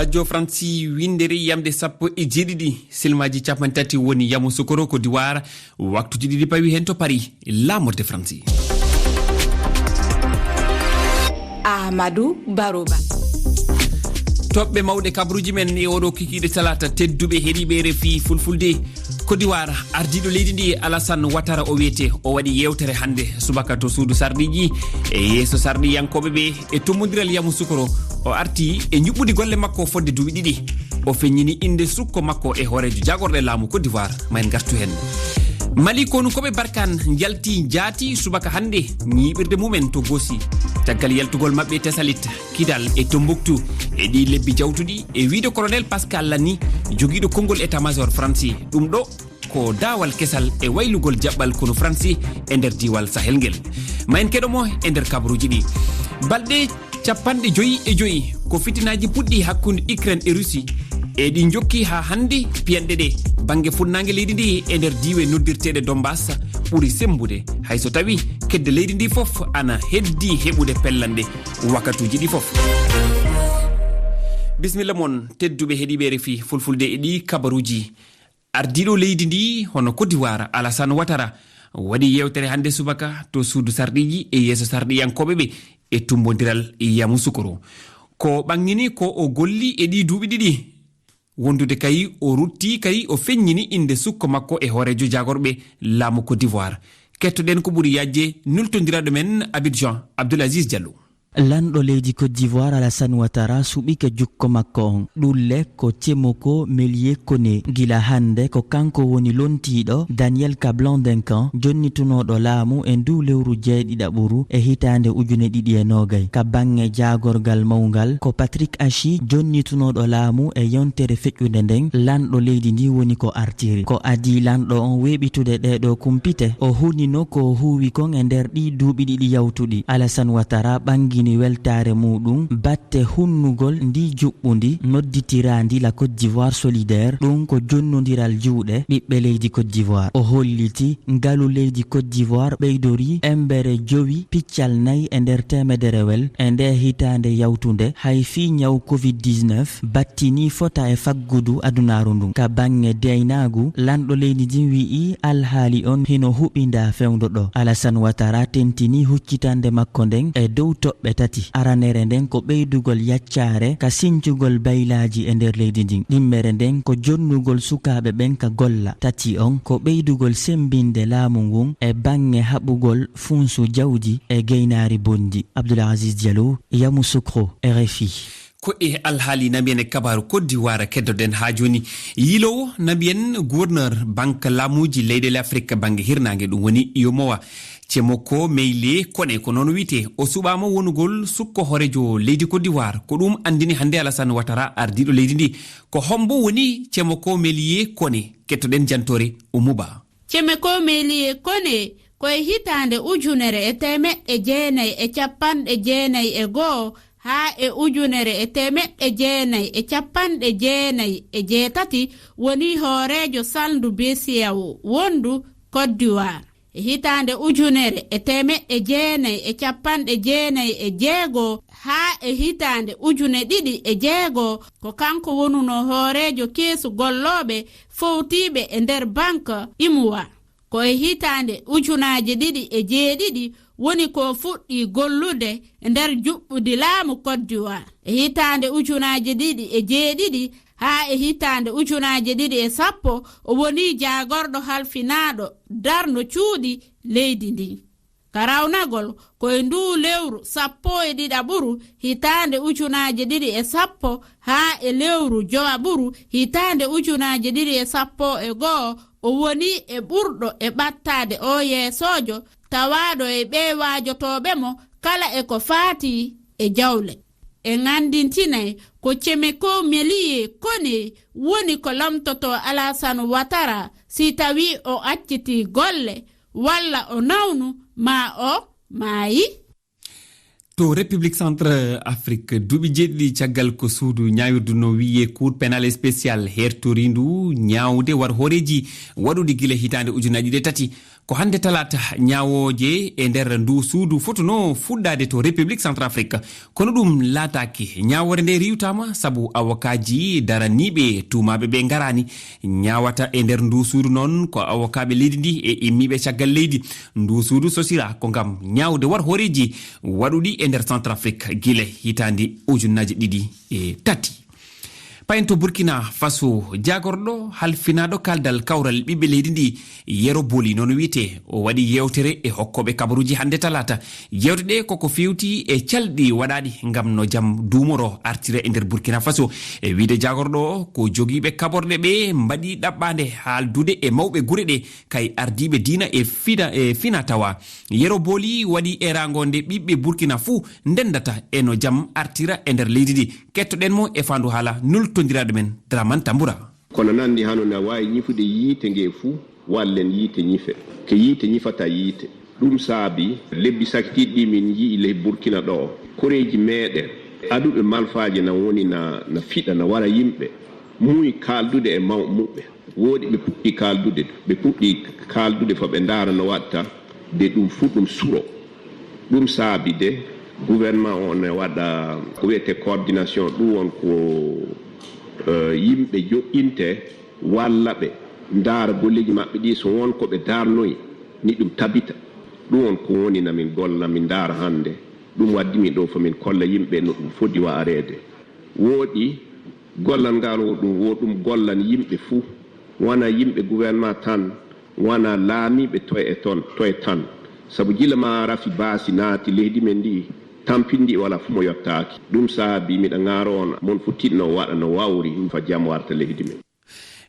radio franci windere yamde sappo e jeɗiɗi silmaji capantati woni Yamoussoukro ko diwara waktuji ɗiɗi pawi hen to Paris lamorde franci. Amadou Baroba toɓɓe mawɗe kabruji men e oɗo kikiɗe talata tedduɓe heeɗiɓe RFI fulfulde Côte d'Ivoire ardiɗo leydi ndi Alassane Ouattara o wiyete o waɗi yewtere hande subaka to suudu sarɗiji e yeeso sarɗiyankoɓeɓe e tommodiral Yamoussoukro o arti e juɓɓude golle makko fodde duuɓi ɗiɗi o feññini inde sukko makko e hoorejo jagorɗo e laamu Côte d'Ivoire ma en gartu hen. Mali konu koɓe Barkane jalti jaati subaka hande ñiɓirde mumen to Gossi caggal yaltugol mabɓe Tessalit Kidal e Tombouctou e ɗi lebbi jawtuɗi e wiide colonel Pascal Lani joguiɗo konngol état major franci ɗum ɗo ko daawal kesal e waylugol jaɓɓal kono franci e nder diwal Sahel ngel ma en keɗomo e nder kabaruji ɗi. Balɗe 55 ko fitinaji puɗɗi hakkude Ukraine e Russie e ɗi jokki ha hande piyanɗe ɗe banggue funnague leydi ndi e nder diwe noddirteɗe Donbass ɓuuri sembude hayso tawi kedde leydi ndi foof ana heddi heɓude pellanɗe wakkatuji ɗi foof. Bisimilla moon tedduɓe heeɗiɓe RFI fulfulde e ɗi kabaruji. Ardiɗo leydi ndi hono Côte d'Ivoire Alassane Ouattara waɗi yewtere hande subaka to suudu sarɗiji e yeeso sarɗiyankoɓeɓe e tumbodiral Yamoussoukro ko ɓangini ko o golli e ɗi duuɓi ɗiɗi wondude kay o rutti kay o feññini inde sukko makko e hoorejo jagorɓe laamu Côte d'Ivoire. Kettoɗen ko ɓuri yajje nultodiraɗo men Abidjan Abdoulaziz Diallo. Lanɗo leydi Côte d'Ivoire Alassane Ouattara suɓike jukko makko on ɗulle ko Tchemoko Mélié Koné gila hande ko kanko woni lontiɗo Daniel Kablan-Denkan jonnitunoɗo laamu e ndu lewru jeeɗiɗaɓuru e hitande ujune ɗiɗi e nogay ka bange jagorgal mawgal ko Patrick Achi jonnitunoɗo laamu e yontere feƴƴude nden lanɗo leydi ndi woni ko artiri ko adi lanɗo on weɓitude ɗeɗo kumpite o hunino ko huwi kon e nder ɗi duuɓi ɗiɗi yawtuɗi. Alassane Ouattara ɓangi ni weltare muɗum batte hunnugol ndi juɓɓudi nodditirandi la Côte d'Ivoire solidaire ɗum ko jonnodiral juuɗe ɓiɓɓe leydi Côte d'Ivoire o holliti ngalu leydi Côte d'Ivoire ɓeydori embere jowi piccal nayi e nder temederewel e nde hitande yawtunde hay fi nyaw covid-19 battini fota e faggudu adunaru ndun ka bange deynagu lanɗo leydi din wi'i alhaali on hino huɓinda fewdo ɗo. Alassane Ouattara tentini huccitande makko nden e dow toɓɓe tati aranere nden ko ɓeydugol yaccare ka sincugol baylaji e nder leydi ndin ɗimmere nden ko jonnugol sukaɓe ɓen ka golla tati on ko ɓeydugol sembinde laamu ngun e bange haɓugol funsu jawdi e geynari bondi. Abdoulaziz Diallo Yamoussoukro RFI. ko e alhaali nabiyen e kabaru Côte d'Ivoire keddoɗen ha joni yilowo nabiyen gouverneur banque laamuji leyɗele Afrique bangue hirnangue ɗum woni yomowa Tchemoko Mélié Koné ko noon wiyete o suɓama wonugol sukko hoorejo leydi Côte d'Ivoire ko ɗum andini hande Alassane Ouattara ardiɗo leydi ndi ko hombo woni Tchemoko Mélié Koné kettoɗen jantore Oumouba. Tchemoko Mélié Koné koye hitande ujunere e temeɗɗe jeenayi e capanɗe jeenayi e goho haa e ujunere e temeɗɗe jeenayi e capanɗe jeenayi e jeetati woni hoorejo Saldu Besiyawo wondu Côte d'Ivoire. E hitande ujunere e temeɗɗe jeenayi e capanɗe jeenayi e jeego haa e hitande ujune ɗiɗi e jeego ko kanko wonuno hoorejo keesu golloɓe fowtiɓe e nder banque IMOA. ko e hitande ujunaje ɗiɗi e jeeɗiɗi woni ko fuɗɗi gollude e nder juɓɓudi laamu Côte d'Ivoire. E hitande ujunaje ɗiɗi e jeeɗiɗi haa e hitande ujunaje ɗiɗi e sappo o woni jagorɗo halfinaɗo darno cuuɗi leydi ndi. Karawnagol koye ndu lewru 12 hitande ujunaje ɗiɗi e sappo haa e lewru jowaɓuru hitande ujunaje ɗiɗi e sappo e goho o woni e ɓurɗo e ɓattade o yeesojo tawaɗo e ɓewajotoɓe mo kala e ko faati e jawle. E ngandintinay ko Tchemoko Mélié Koné woni ko lamtoto Alassane Ouattara si tawi o acciti golle walla o nawnu ma o maayi. to République Centre Afrique duuɓi jeeɗiɗi caggal ko suudu ñawirdu no wiye cour pénal spécial hertori ndu ñawde war hooreji waɗude gila hitande ujunaji ɗe tati ko hande talata ñawoje e nder ndu suudu fotuno fuɗɗade to République Centrafrique kono ɗum laataki ñawore nde riwtama sabu avokaji daraniɓe tumaɓe ɓe garani ñawata e nder ndu suudu noon ko avokaɓe leydi ndi e immiɓe caggal leydi ndu suudu sosira ko gam ñawde war horeji waɗuɗi e nder Centrafrique guile hitandi ujunnaji 2003 payen to Burkina Faso jagorɗo halfinaɗo kaldal kawral ɓiɓɓe leydi ndi Yero Boli noon wiyete o waɗi yewtere e hokkoɓe kabaruji hande talata yewte ɗe koko fewti e calɗi waɗaɗi gam no jaam dumoro artire e nder Burkina Faso e wiide jagorɗo ko jogiɓe kaborɗe ɓe mbaɗi ɗaɓɓade haaldude e mawɓe guure ɗe kay ardiɓe diina e fina tawa Yero Boli waɗi eragonde ɓiɓɓe Burkina fuu ndendata e no jaam artira e nder leydi ndi kettoɗen mo e fandu haala tondiraɗo men Dramane Tambura kono nandi hano na wawi ñifude yiite nge fuu wallen yiite ñife ke yiite ñifata yiite ɗum saabi lebbi sakitiɗi ɗi min yii ley Burkina ɗo koreji meɗen aduɓe malfaji na woni na fiɗa na wara yimɓe muy kaldude e mawɓe woodi ɓe puɗɗi kaldude fo ɓe ndaara no watta de ɗum fuu ɗum suro ɗum saabi de gouvernement on ne waɗa ko wiyete coordination ɗum won ko yimɓe joƴƴinte walla ɓe ndaara golleji maɓɓe ɗi so won ko ɓe darnoyi ni ɗum tabita ɗum won ko woni namin golla min ndaara hannde ɗum waddimi ɗo fomin kolla yimɓe no ɗum foti waareede wooɗi gollal ngal ɗum gollan yimɓe fuu wona yimɓe gouvernement tan wona laamiɓe toye tan sabu gila ma rafi baasi naati leydi men ndi tampindi wala fu mo yottaaki ɗum saabi miɗa ŋaaro on mon futtiɗno waɗa no wawri fa jam warta leydi men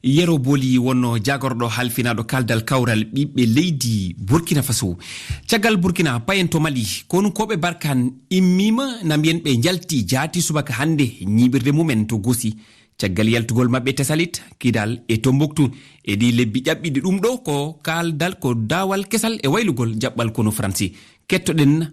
Yero Boli wonno jagorɗo halfinaɗo kaldal kawral ɓiɓɓe leydi Burkina Faso caggal Burkina payen to Mali kono koɓe Barkan immima na mbiyen ɓe jalti jaati subaka hande ñiɓirde mumen to Gosi caggal yaltugol mabɓe Tesalit Kidal e Tombouctou e ɗi lebbi ƴaɓɓiɗi ɗum ɗo ko kaldal ko dawal kesal e waylugol jaɓɓal kono Franci kettoɗen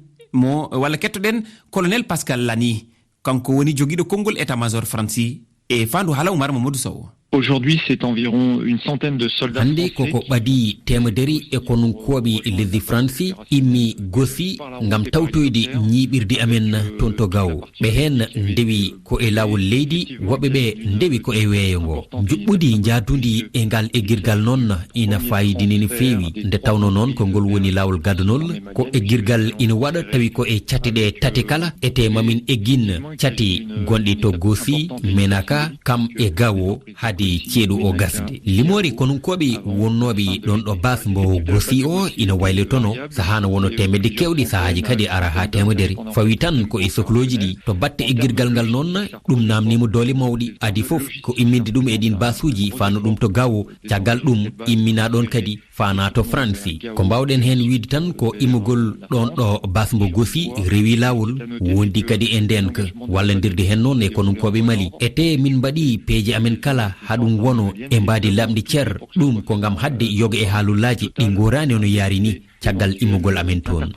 colonel Pascal Lani kanko woni jogiɗo konngol état-major Franci e fandu hala Oumar Mamadou Sow. Aujourd'hui, c'est environ une centaine de soldats hande koko ɓadi temederi e konunkoɓe lesdi France immi Gosi ngam tawtoyde ñiɓirde amen toon to gaw ɓe hen ndewi ko e lawol leydi woɓɓe ɓe ndewi ko e weeyo ngo juɓɓudi jaadudi e ngal eggirgal noon ina fayidini no feewi nde tawno noon ko ngol woni lawol gaddanol ko eggirgal ina waɗa tawi ko e cati ɗe tati kala ete mamin eggin cati gonɗi to Gosi Menaka kam e gawo hadi ceeɗu o gasde limori konunkoɓe wonnoɓe ɗon ɗo bas mbo Gosi o ina waylitono sahana wono temedde kewɗi sahaji kadi ara ha temedere fawi tan ko e sohloji ɗi to batte eggirgal ngal noon ɗum namnimo doole mawɗi adi foof ko imminde ɗum e ɗin basuji fano ɗum to gawo caggal ɗum immina ɗon kadi fana to France ko mbawɗen hen wiide tan ko immugol ɗon ɗo bas mbo Gosi rewi lawol wondi kadi e ndenka wallodirde hen noon e konunkoɓe Mali ete min mbaɗi peeje amen kala haɗum wono e mbadi lamɗi cer ɗum ko ngam hadde yoga e haalullaji ɗi gorani ono yaari ni caggal immugol amen toon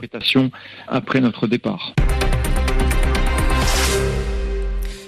après notre départ.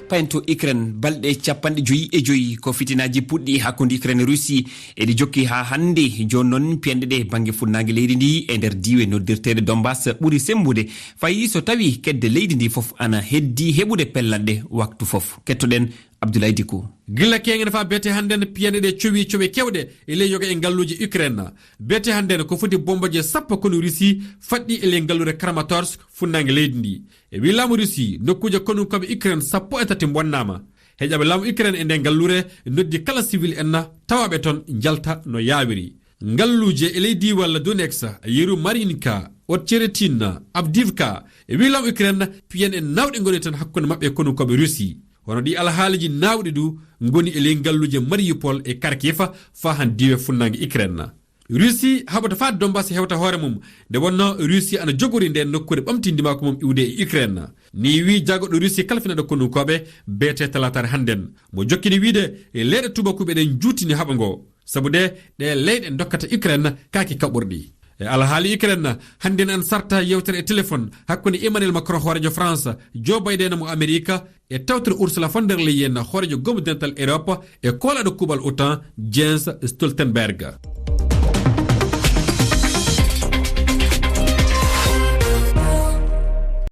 payen to Ukraine balɗe 55 ko fitinaji puɗɗi hakkude Ukraine e Russie eɗi jokki ha hande joni noon piyanɗe ɗe banggue funnangue leydi ndi e nder diwe noddirteɗe Donbass ɓuuri sembude fayi so tawi kedde leydi ndi foof ana heddi heɓude pellanɗe waktu foof kettoɗen Abdoulaye Diko gilla kegen fa bete handen piyanɗe ɗe cowi kewɗe e ley yoga e ngalluji Ukraine bete handen ko foti bombaje sappo kono Russie faɗɗi e ley ngallure Kramatorsk funnangue leydi ndi e wi laamu Russie nokkuje konunkoɓe Ukraine sappo e tati bonnama heƴaɓe laamu Ukraine e nde ngallure noddi kala civil en tawaɓe toon jalta no yawiri ngalluje e ley diwal Donetsk yeru Marinka Otcheretin Avdiivka e wi laamu Ukraine piyan en nawɗe goni tan hakkude mabɓe konunkoɓe Russie hono ɗi alhaaliji nawɗi du goni e ley ngalluje Mariupol e Kharkiv fa han diwe funnangue Ukraine Russie haɓata fa Donbass hewta hoore mum nde wonno Russie ana jogori nden nokkude ɓamtindima ko mum iwde e Ukraine ni wi jagoɗo Russie kalfinaɗo konunkoɓe bete talatare hannden mo jokkini wiide e leyɗe tubakuɓe ɗen juutini haɓa ngo sabu ɗe leyɗe dokkata Ukraine kaaki kaɓɓorɗi e alhaali Ukraine hannden an sarta yewtere e téléphone hakkunde Emmanuel Macron hoorejo France Joe Biden mo America e tawtere Ursula von der Leyen hoorejo gommu dental Europe e koolaɗo kuuɓal OTAN Jens Stoltenberg.